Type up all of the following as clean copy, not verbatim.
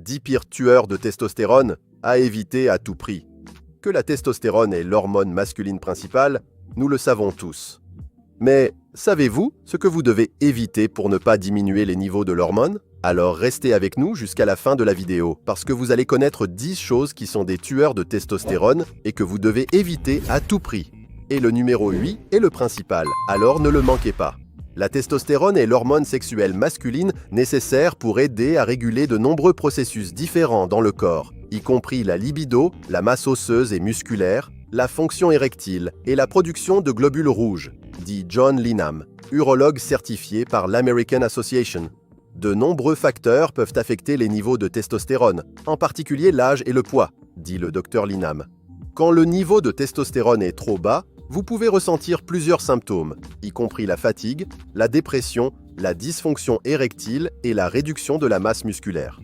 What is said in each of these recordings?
10 pires tueurs de testostérone à éviter à tout prix. Que la testostérone est l'hormone masculine principale, nous le savons tous. Mais savez-vous ce que vous devez éviter pour ne pas diminuer les niveaux de l'hormone? Alors restez avec nous jusqu'à la fin de la vidéo, parce que vous allez connaître 10 choses qui sont des tueurs de testostérone et que vous devez éviter à tout prix. Et le numéro 8 est le principal, alors ne le manquez pas. La testostérone est l'hormone sexuelle masculine nécessaire pour aider à réguler de nombreux processus différents dans le corps, y compris la libido, la masse osseuse et musculaire, la fonction érectile et la production de globules rouges, dit John Linham, urologue certifié par l'American Association. De nombreux facteurs peuvent affecter les niveaux de testostérone, en particulier l'âge et le poids, dit le Dr Linham. Quand le niveau de testostérone est trop bas, vous pouvez ressentir plusieurs symptômes, y compris la fatigue, la dépression, la dysfonction érectile et la réduction de la masse musculaire.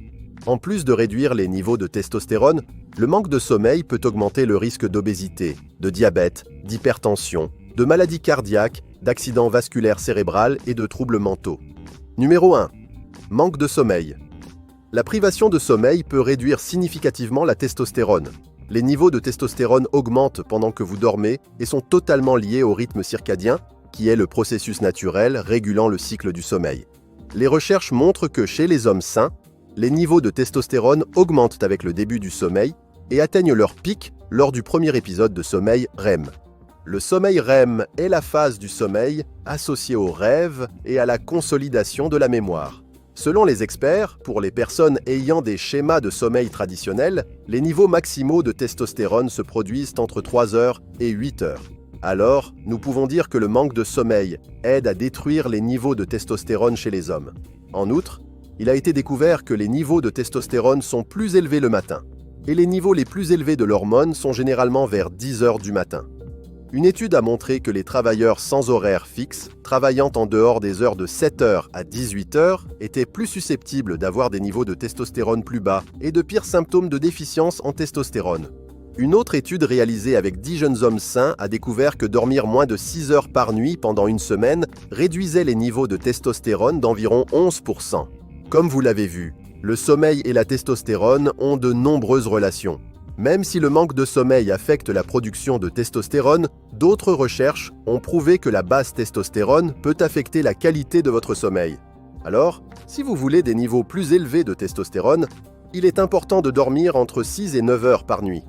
En plus de réduire les niveaux de testostérone, le manque de sommeil peut augmenter le risque d'obésité, de diabète, d'hypertension, de maladies cardiaques, d'accidents vasculaires cérébrales et de troubles mentaux. Numéro 1. Manque de sommeil. La privation de sommeil peut réduire significativement la testostérone. Les niveaux de testostérone augmentent pendant que vous dormez et sont totalement liés au rythme circadien, qui est le processus naturel régulant le cycle du sommeil. Les recherches montrent que chez les hommes sains, les niveaux de testostérone augmentent avec le début du sommeil et atteignent leur pic lors du premier épisode de sommeil REM. Le sommeil REM est la phase du sommeil associée au rêve et à la consolidation de la mémoire. Selon les experts, pour les personnes ayant des schémas de sommeil traditionnels, les niveaux maximaux de testostérone se produisent entre 3 heures et 8 heures. Alors, nous pouvons dire que le manque de sommeil aide à détruire les niveaux de testostérone chez les hommes. En outre, il a été découvert que les niveaux de testostérone sont plus élevés le matin, et les niveaux les plus élevés de l'hormone sont généralement vers 10 heures du matin. Une étude a montré que les travailleurs sans horaire fixe, travaillant en dehors des heures de 7 heures à 18 heures, étaient plus susceptibles d'avoir des niveaux de testostérone plus bas et de pires symptômes de déficience en testostérone. Une autre étude réalisée avec 10 jeunes hommes sains a découvert que dormir moins de 6 heures par nuit pendant une semaine réduisait les niveaux de testostérone d'environ 11%. Comme vous l'avez vu, le sommeil et la testostérone ont de nombreuses relations. Même si le manque de sommeil affecte la production de testostérone, d'autres recherches ont prouvé que la basse testostérone peut affecter la qualité de votre sommeil. Alors, si vous voulez des niveaux plus élevés de testostérone, il est important de dormir entre 6 et 9 heures par nuit.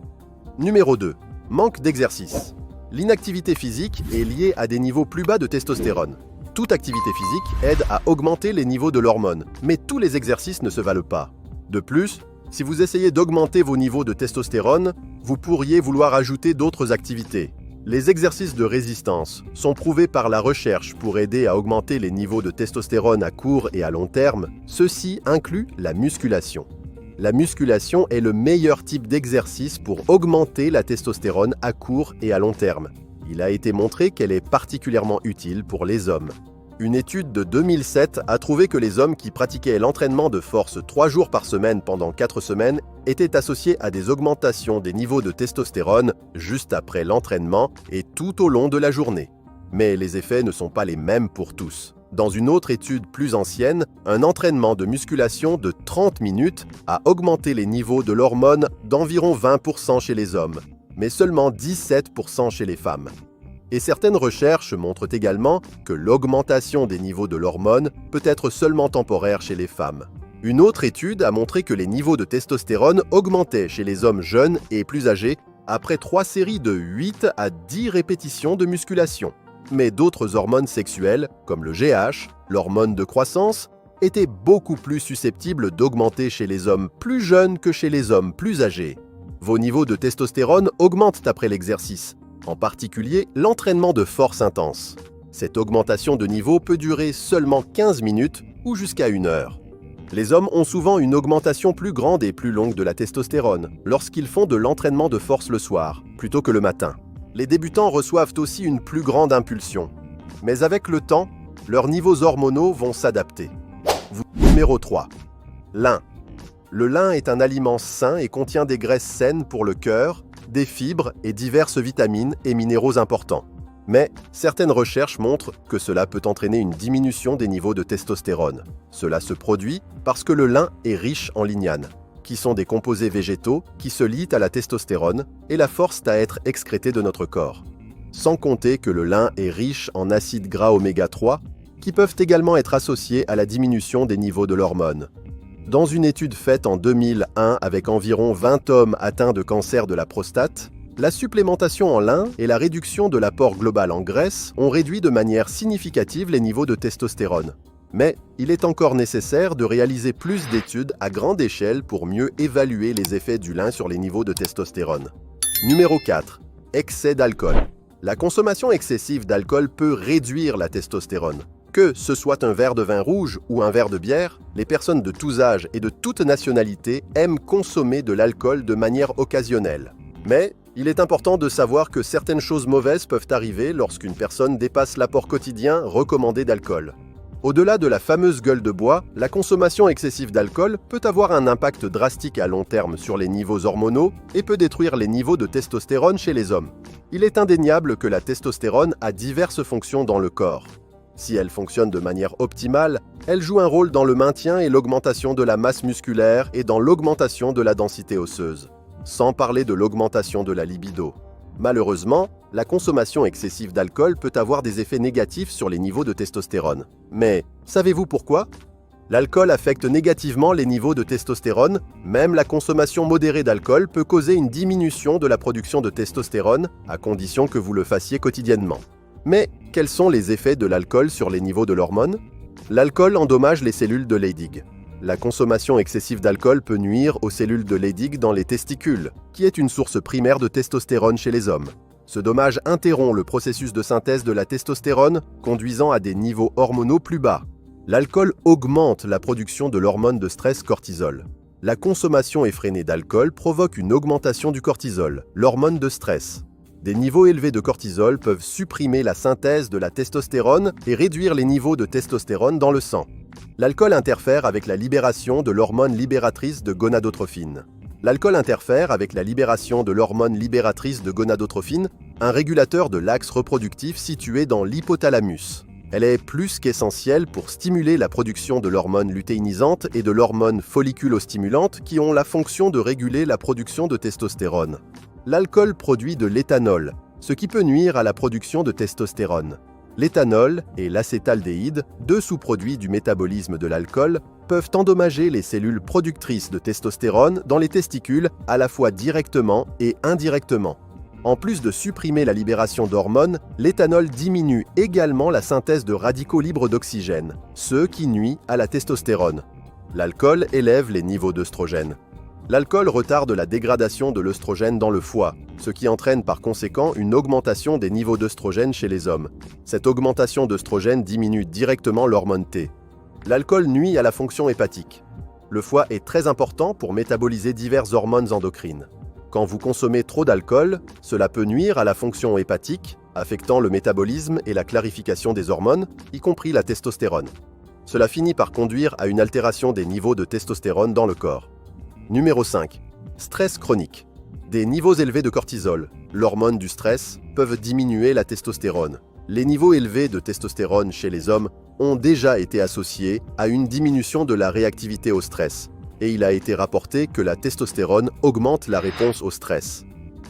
Numéro 2. Manque d'exercice. L'inactivité physique est liée à des niveaux plus bas de testostérone. Toute activité physique aide à augmenter les niveaux de l'hormone, mais tous les exercices ne se valent pas. De plus, si vous essayez d'augmenter vos niveaux de testostérone, vous pourriez vouloir ajouter d'autres activités. Les exercices de résistance sont prouvés par la recherche pour aider à augmenter les niveaux de testostérone à court et à long terme. Ceci inclut la musculation. La musculation est le meilleur type d'exercice pour augmenter la testostérone à court et à long terme. Il a été montré qu'elle est particulièrement utile pour les hommes. Une étude de 2007 a trouvé que les hommes qui pratiquaient l'entraînement de force 3 jours par semaine pendant 4 semaines étaient associés à des augmentations des niveaux de testostérone juste après l'entraînement et tout au long de la journée. Mais les effets ne sont pas les mêmes pour tous. Dans une autre étude plus ancienne, un entraînement de musculation de 30 minutes a augmenté les niveaux de l'hormone d'environ 20% chez les hommes, mais seulement 17% chez les femmes. Et certaines recherches montrent également que l'augmentation des niveaux de l'hormone peut être seulement temporaire chez les femmes. Une autre étude a montré que les niveaux de testostérone augmentaient chez les hommes jeunes et plus âgés après 3 séries de 8 à 10 répétitions de musculation. Mais d'autres hormones sexuelles, comme le GH, l'hormone de croissance, étaient beaucoup plus susceptibles d'augmenter chez les hommes plus jeunes que chez les hommes plus âgés. Vos niveaux de testostérone augmentent après l'exercice, en particulier l'entraînement de force intense. Cette augmentation de niveau peut durer seulement 15 minutes ou jusqu'à 1 heure. Les hommes ont souvent une augmentation plus grande et plus longue de la testostérone lorsqu'ils font de l'entraînement de force le soir, plutôt que le matin. Les débutants reçoivent aussi une plus grande impulsion. Mais avec le temps, leurs niveaux hormonaux vont s'adapter. Numéro 3. Lin. Le lin est un aliment sain et contient des graisses saines pour le cœur, des fibres et diverses vitamines et minéraux importants. Mais certaines recherches montrent que cela peut entraîner une diminution des niveaux de testostérone. Cela se produit parce que le lin est riche en lignanes, qui sont des composés végétaux qui se lient à la testostérone et la forcent à être excrétés de notre corps. Sans compter que le lin est riche en acides gras oméga 3 qui peuvent également être associés à la diminution des niveaux de l'hormone. Dans une étude faite en 2001 avec environ 20 hommes atteints de cancer de la prostate, la supplémentation en lin et la réduction de l'apport global en graisse ont réduit de manière significative les niveaux de testostérone. Mais il est encore nécessaire de réaliser plus d'études à grande échelle pour mieux évaluer les effets du lin sur les niveaux de testostérone. Numéro 4. Excès d'alcool. La consommation excessive d'alcool peut réduire la testostérone. Que ce soit un verre de vin rouge ou un verre de bière, les personnes de tous âges et de toute nationalité aiment consommer de l'alcool de manière occasionnelle. Mais il est important de savoir que certaines choses mauvaises peuvent arriver lorsqu'une personne dépasse l'apport quotidien recommandé d'alcool. Au-delà de la fameuse gueule de bois, la consommation excessive d'alcool peut avoir un impact drastique à long terme sur les niveaux hormonaux et peut détruire les niveaux de testostérone chez les hommes. Il est indéniable que la testostérone a diverses fonctions dans le corps. Si elle fonctionne de manière optimale, elle joue un rôle dans le maintien et l'augmentation de la masse musculaire et dans l'augmentation de la densité osseuse, sans parler de l'augmentation de la libido. Malheureusement, la consommation excessive d'alcool peut avoir des effets négatifs sur les niveaux de testostérone. Mais savez-vous pourquoi ? L'alcool affecte négativement les niveaux de testostérone, même la consommation modérée d'alcool peut causer une diminution de la production de testostérone, à condition que vous le fassiez quotidiennement. Mais quels sont les effets de l'alcool sur les niveaux de l'hormone ? L'alcool endommage les cellules de Leydig. La consommation excessive d'alcool peut nuire aux cellules de Leydig dans les testicules, qui est une source primaire de testostérone chez les hommes. Ce dommage interrompt le processus de synthèse de la testostérone, conduisant à des niveaux hormonaux plus bas. L'alcool augmente la production de l'hormone de stress cortisol. La consommation effrénée d'alcool provoque une augmentation du cortisol, l'hormone de stress. Des niveaux élevés de cortisol peuvent supprimer la synthèse de la testostérone et réduire les niveaux de testostérone dans le sang. L'alcool interfère avec la libération de l'hormone libératrice de gonadotrophine. L'alcool interfère avec la libération de l'hormone libératrice de gonadotrophine, un régulateur de l'axe reproductif situé dans l'hypothalamus. Elle est plus qu'essentielle pour stimuler la production de l'hormone lutéinisante et de l'hormone folliculostimulante qui ont la fonction de réguler la production de testostérone. L'alcool produit de l'éthanol, ce qui peut nuire à la production de testostérone. L'éthanol et l'acétaldéhyde, deux sous-produits du métabolisme de l'alcool, peuvent endommager les cellules productrices de testostérone dans les testicules à la fois directement et indirectement. En plus de supprimer la libération d'hormones, l'éthanol diminue également la synthèse de radicaux libres d'oxygène, ce qui nuit à la testostérone. L'alcool élève les niveaux d'œstrogène. L'alcool retarde la dégradation de l'œstrogène dans le foie, ce qui entraîne par conséquent une augmentation des niveaux d'œstrogène chez les hommes. Cette augmentation d'œstrogène diminue directement l'hormone T. L'alcool nuit à la fonction hépatique. Le foie est très important pour métaboliser diverses hormones endocrines. Quand vous consommez trop d'alcool, cela peut nuire à la fonction hépatique, affectant le métabolisme et la clarification des hormones, y compris la testostérone. Cela finit par conduire à une altération des niveaux de testostérone dans le corps. Numéro 5. Stress chronique. Des niveaux élevés de cortisol, l'hormone du stress, peuvent diminuer la testostérone. Les niveaux élevés de testostérone chez les hommes ont déjà été associés à une diminution de la réactivité au stress, et il a été rapporté que la testostérone augmente la réponse au stress.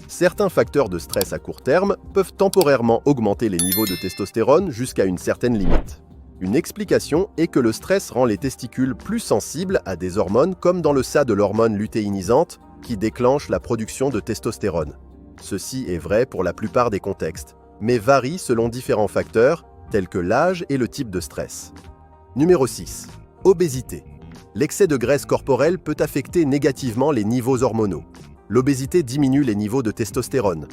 Certains facteurs de stress à court terme peuvent temporairement augmenter les niveaux de testostérone jusqu'à une certaine limite. Une explication est que le stress rend les testicules plus sensibles à des hormones comme dans le cas de l'hormone lutéinisante qui déclenche la production de testostérone. Ceci est vrai pour la plupart des contextes, mais varie selon différents facteurs tels que l'âge et le type de stress. Numéro 6. Obésité. L'excès de graisse corporelle peut affecter négativement les niveaux hormonaux. L'obésité diminue les niveaux de testostérone.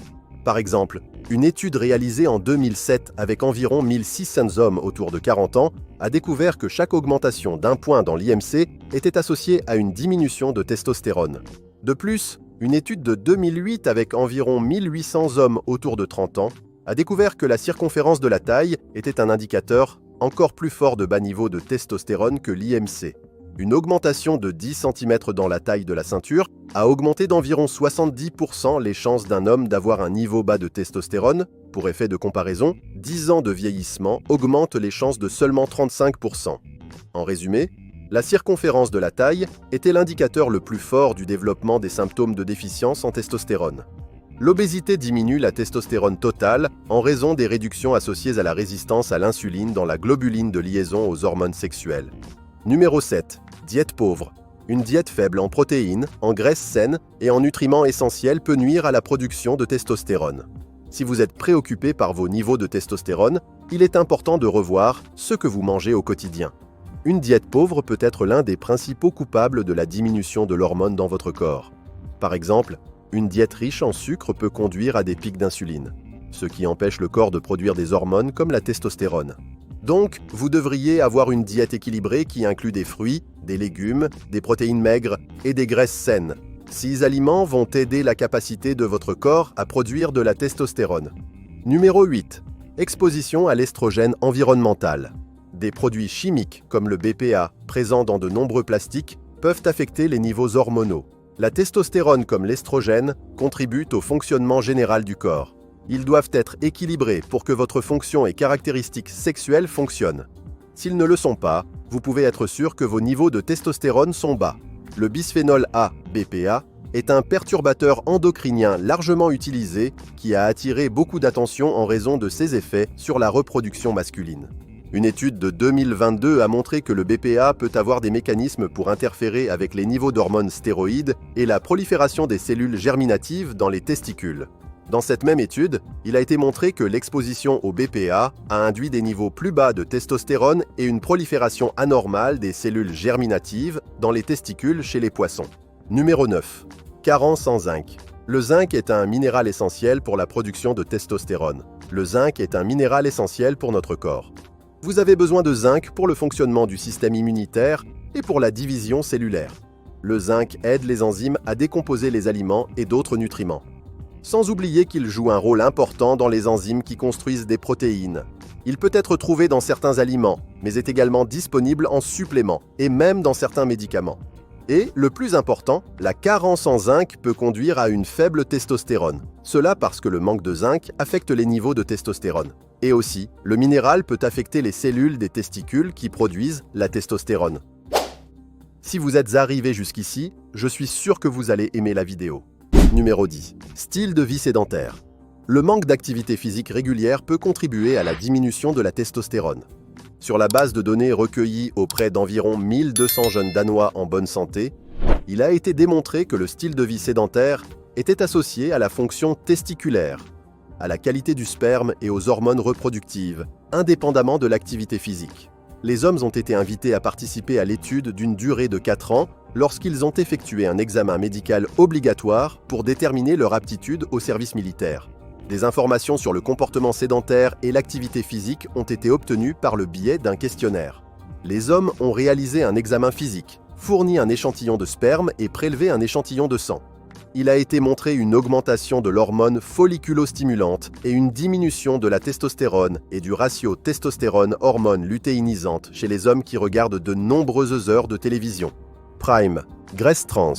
Par exemple, une étude réalisée en 2007 avec environ 1600 hommes autour de 40 ans a découvert que chaque augmentation d'un point dans l'IMC était associée à une diminution de testostérone. De plus, une étude de 2008 avec environ 1800 hommes autour de 30 ans a découvert que la circonférence de la taille était un indicateur encore plus fort de bas niveau de testostérone que l'IMC. Une augmentation de 10 cm dans la taille de la ceinture a augmenté d'environ 70% les chances d'un homme d'avoir un niveau bas de testostérone. Pour effet de comparaison, 10 ans de vieillissement augmentent les chances de seulement 35%. En résumé, La circonférence de la taille était l'indicateur le plus fort du développement des symptômes de déficience en testostérone. L'obésité diminue la testostérone totale en raison des réductions associées à la résistance à l'insuline dans la globuline de liaison aux hormones sexuelles. Numéro 7. Diète pauvre. Une diète faible en protéines, en graisses saines et en nutriments essentiels peut nuire à la production de testostérone. Si vous êtes préoccupé par vos niveaux de testostérone, il est important de revoir ce que vous mangez au quotidien. Une diète pauvre peut être l'un des principaux coupables de la diminution de l'hormone dans votre corps. Par exemple, une diète riche en sucre peut conduire à des pics d'insuline, ce qui empêche le corps de produire des hormones comme la testostérone. Donc, vous devriez avoir une diète équilibrée qui inclut des fruits, des légumes, des protéines maigres et des graisses saines. Ces aliments vont aider la capacité de votre corps à produire de la testostérone. Numéro 8. Exposition à l'estrogène environnemental. Des produits chimiques comme le BPA, présents dans de nombreux plastiques, peuvent affecter les niveaux hormonaux. La testostérone comme l'estrogène contribuent au fonctionnement général du corps. Ils doivent être équilibrés pour que votre fonction et caractéristiques sexuelles fonctionnent. S'ils ne le sont pas, vous pouvez être sûr que vos niveaux de testostérone sont bas. Le bisphénol A, BPA, est un perturbateur endocrinien largement utilisé qui a attiré beaucoup d'attention en raison de ses effets sur la reproduction masculine. Une étude de 2022 a montré que le BPA peut avoir des mécanismes pour interférer avec les niveaux d'hormones stéroïdes et la prolifération des cellules germinatives dans les testicules. Dans cette même étude, il a été montré que l'exposition au BPA a induit des niveaux plus bas de testostérone et une prolifération anormale des cellules germinatives dans les testicules chez les poissons. Numéro 9. Carence en zinc. Le zinc est un minéral essentiel pour la production de testostérone. Le zinc est un minéral essentiel pour notre corps. Vous avez besoin de zinc pour le fonctionnement du système immunitaire et pour la division cellulaire. Le zinc aide les enzymes à décomposer les aliments et d'autres nutriments. Sans oublier qu'il joue un rôle important dans les enzymes qui construisent des protéines. Il peut être trouvé dans certains aliments, mais est également disponible en supplément et même dans certains médicaments. Et, le plus important, la carence en zinc peut conduire à une faible testostérone. Cela parce que le manque de zinc affecte les niveaux de testostérone. Et aussi, le minéral peut affecter les cellules des testicules qui produisent la testostérone. Si vous êtes arrivé jusqu'ici, je suis sûr que vous allez aimer la vidéo. Numéro 10. Style de vie sédentaire. Le manque d'activité physique régulière peut contribuer à la diminution de la testostérone. Sur la base de données recueillies auprès d'environ 1200 jeunes Danois en bonne santé, il a été démontré que le style de vie sédentaire était associé à la fonction testiculaire, à la qualité du sperme et aux hormones reproductives, indépendamment de l'activité physique. Les hommes ont été invités à participer à l'étude d'une durée de 4 ans lorsqu'ils ont effectué un examen médical obligatoire pour déterminer leur aptitude au service militaire. Des informations sur le comportement sédentaire et l'activité physique ont été obtenues par le biais d'un questionnaire. Les hommes ont réalisé un examen physique, fourni un échantillon de sperme et prélevé un échantillon de sang. Il a été montré une augmentation de l'hormone folliculostimulante et une diminution de la testostérone et du ratio testostérone-hormone lutéinisante chez les hommes qui regardent de nombreuses heures de télévision. Prime, graisse trans.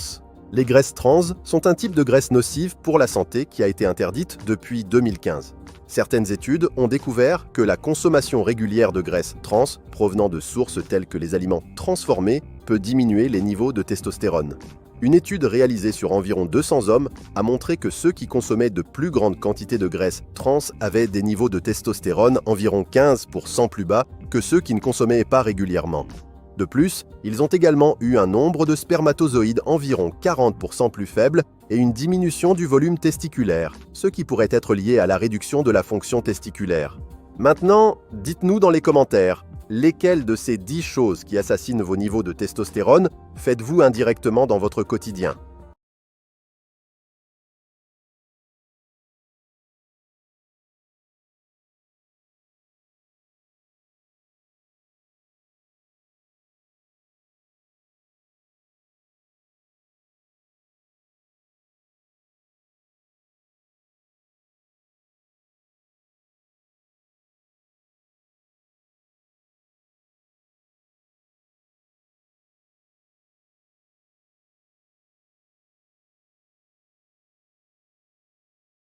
Les graisses trans sont un type de graisse nocive pour la santé qui a été interdite depuis 2015. Certaines études ont découvert que la consommation régulière de graisses trans provenant de sources telles que les aliments transformés peut diminuer les niveaux de testostérone. Une étude réalisée sur environ 200 hommes a montré que ceux qui consommaient de plus grandes quantités de graisses trans avaient des niveaux de testostérone environ 15% plus bas que ceux qui ne consommaient pas régulièrement. De plus, ils ont également eu un nombre de spermatozoïdes environ 40% plus faible et une diminution du volume testiculaire, ce qui pourrait être lié à la réduction de la fonction testiculaire. Maintenant, dites-nous dans les commentaires, lesquelles de ces 10 choses qui assassinent vos niveaux de testostérone faites-vous indirectement dans votre quotidien ?